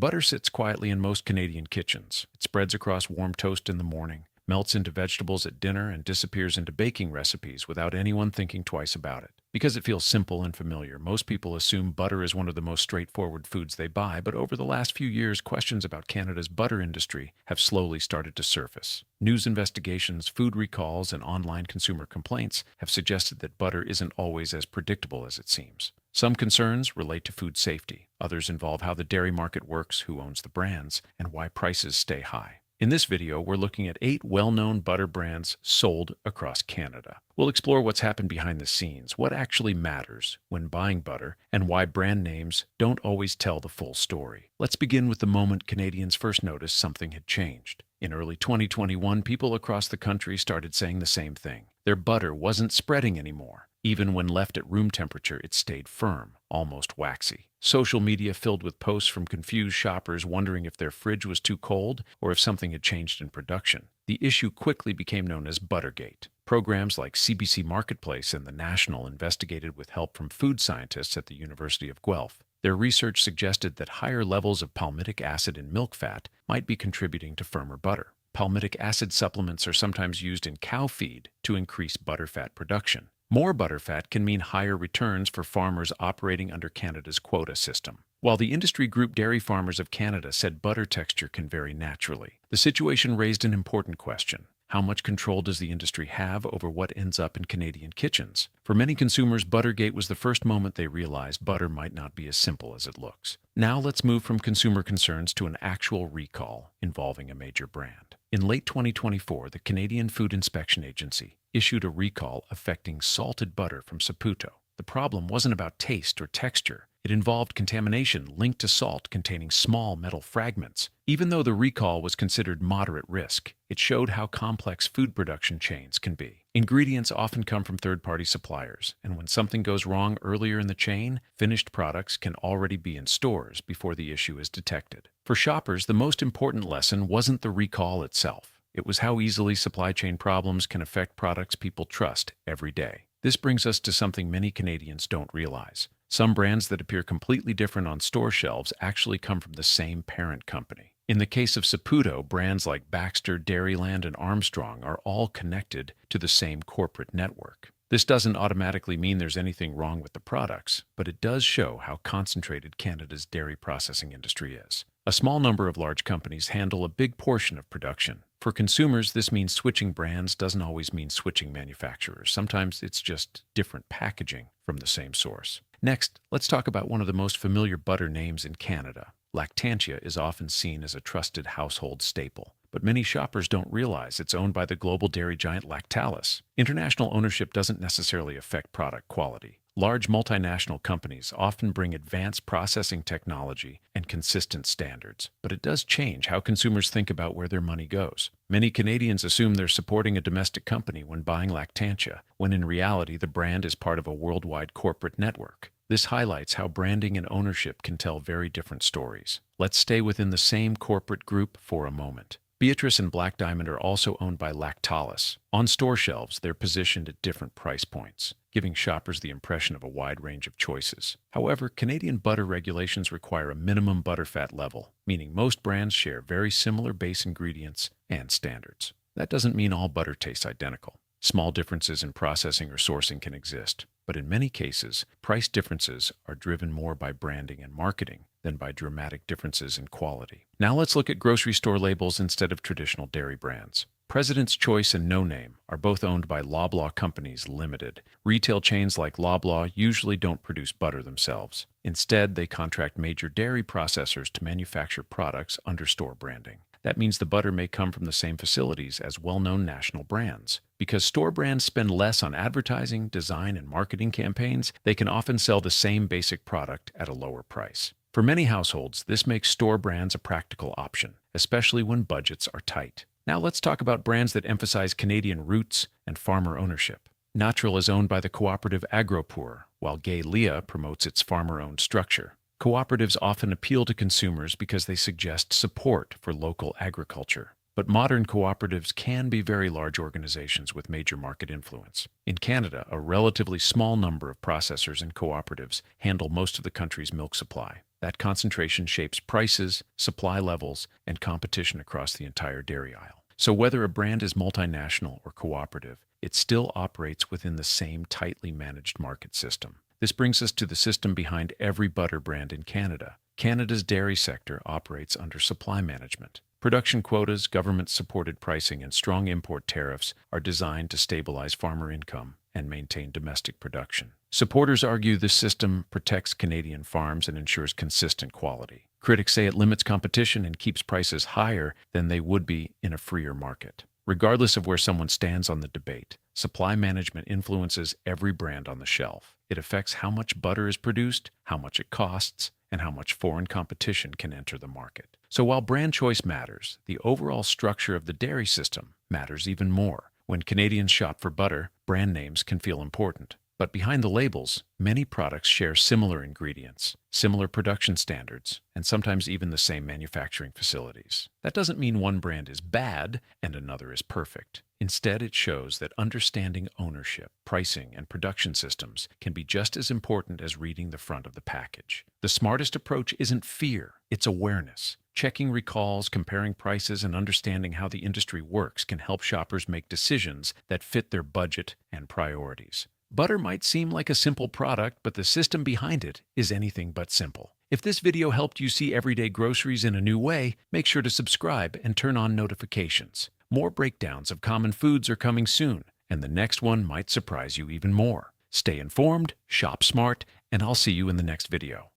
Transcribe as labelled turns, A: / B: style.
A: Butter sits quietly in most Canadian kitchens. It spreads across warm toast in the morning, melts into vegetables at dinner, and disappears into baking recipes without anyone thinking twice about it. Because it feels simple and familiar, most people assume butter is one of the most straightforward foods they buy, but over the last few years, questions about Canada's butter industry have slowly started to surface. News investigations, food recalls, and online consumer complaints have suggested that butter isn't always as predictable as it seems. Some concerns relate to food safety. Others involve how the dairy market works, who owns the brands, and why prices stay high. In this video, we're looking at 8 well-known butter brands sold across Canada. We'll explore what's happened behind the scenes, what actually matters when buying butter, and why brand names don't always tell the full story. Let's begin with the moment Canadians first noticed something had changed. In early 2021, people across the country started saying the same thing. Their butter wasn't spreading anymore. Even when left at room temperature, it stayed firm, almost waxy. Social media filled with posts from confused shoppers wondering if their fridge was too cold or if something had changed in production. The issue quickly became known as Buttergate. Programs like CBC Marketplace and The National investigated with help from food scientists at the University of Guelph. Their research suggested that higher levels of palmitic acid in milk fat might be contributing to firmer butter. Palmitic acid supplements are sometimes used in cow feed to increase butterfat production. More butterfat can mean higher returns for farmers operating under Canada's quota system. While the industry group Dairy Farmers of Canada said butter texture can vary naturally, the situation raised an important question. How much control does the industry have over what ends up in Canadian kitchens? For many consumers, Buttergate was the first moment they realized butter might not be as simple as it looks. Now let's move from consumer concerns to an actual recall involving a major brand. In late 2024, the Canadian Food Inspection Agency issued a recall affecting salted butter from Saputo. The problem wasn't about taste or texture. It involved contamination linked to salt containing small metal fragments. Even though the recall was considered moderate risk, it showed how complex food production chains can be. Ingredients often come from third-party suppliers, and when something goes wrong earlier in the chain, finished products can already be in stores before the issue is detected. For shoppers, the most important lesson wasn't the recall itself. It was how easily supply chain problems can affect products people trust every day. This brings us to something many Canadians don't realize. Some brands that appear completely different on store shelves actually come from the same parent company. In the case of Saputo, brands like Baxter, Dairyland, and Armstrong are all connected to the same corporate network. This doesn't automatically mean there's anything wrong with the products, but it does show how concentrated Canada's dairy processing industry is. A small number of large companies handle a big portion of production. For consumers, this means switching brands doesn't always mean switching manufacturers. Sometimes it's just different packaging from the same source. Next, let's talk about one of the most familiar butter names in Canada. Lactantia is often seen as a trusted household staple, but many shoppers don't realize it's owned by the global dairy giant Lactalis. International ownership doesn't necessarily affect product quality. Large multinational companies often bring advanced processing technology and consistent standards, but it does change how consumers think about where their money goes. Many Canadians assume they're supporting a domestic company when buying Lactantia, when in reality the brand is part of a worldwide corporate network. This highlights how branding and ownership can tell very different stories. Let's stay within the same corporate group for a moment. Beatrice and Black Diamond are also owned by Lactalis. On store shelves, they're positioned at different price points, giving shoppers the impression of a wide range of choices. However, Canadian butter regulations require a minimum butterfat level, meaning most brands share very similar base ingredients and standards. That doesn't mean all butter tastes identical. Small differences in processing or sourcing can exist, but in many cases, price differences are driven more by branding and marketing than by dramatic differences in quality. Now let's look at grocery store labels instead of traditional dairy brands. President's Choice and No Name are both owned by Loblaw Companies Limited. Retail chains like Loblaw usually don't produce butter themselves. Instead, they contract major dairy processors to manufacture products under store branding. That means the butter may come from the same facilities as well-known national brands. Because store brands spend less on advertising, design, and marketing campaigns, they can often sell the same basic product at a lower price. For many households, this makes store brands a practical option, especially when budgets are tight. Now let's talk about brands that emphasize Canadian roots and farmer ownership. Natural is owned by the cooperative Agropur, while Gay Lea promotes its farmer-owned structure. Cooperatives often appeal to consumers because they suggest support for local agriculture. But modern cooperatives can be very large organizations with major market influence. In Canada, a relatively small number of processors and cooperatives handle most of the country's milk supply. That concentration shapes prices, supply levels, and competition across the entire dairy aisle. So whether a brand is multinational or cooperative, it still operates within the same tightly managed market system. This brings us to the system behind every butter brand in Canada. Canada's dairy sector operates under supply management. Production quotas, government-supported pricing, and strong import tariffs are designed to stabilize farmer income and maintain domestic production. Supporters argue this system protects Canadian farms and ensures consistent quality. Critics say it limits competition and keeps prices higher than they would be in a freer market. Regardless of where someone stands on the debate, supply management influences every brand on the shelf. It affects how much butter is produced, how much it costs, and how much foreign competition can enter the market. So while brand choice matters, the overall structure of the dairy system matters even more. When Canadians shop for butter, brand names can feel important. But behind the labels, many products share similar ingredients, similar production standards, and sometimes even the same manufacturing facilities. That doesn't mean one brand is bad and another is perfect. Instead, it shows that understanding ownership, pricing, and production systems can be just as important as reading the front of the package. The smartest approach isn't fear, it's awareness. Checking recalls, comparing prices, and understanding how the industry works can help shoppers make decisions that fit their budget and priorities. Butter might seem like a simple product, but the system behind it is anything but simple. If this video helped you see everyday groceries in a new way, make sure to subscribe and turn on notifications. More breakdowns of common foods are coming soon, and the next one might surprise you even more. Stay informed, shop smart, and I'll see you in the next video.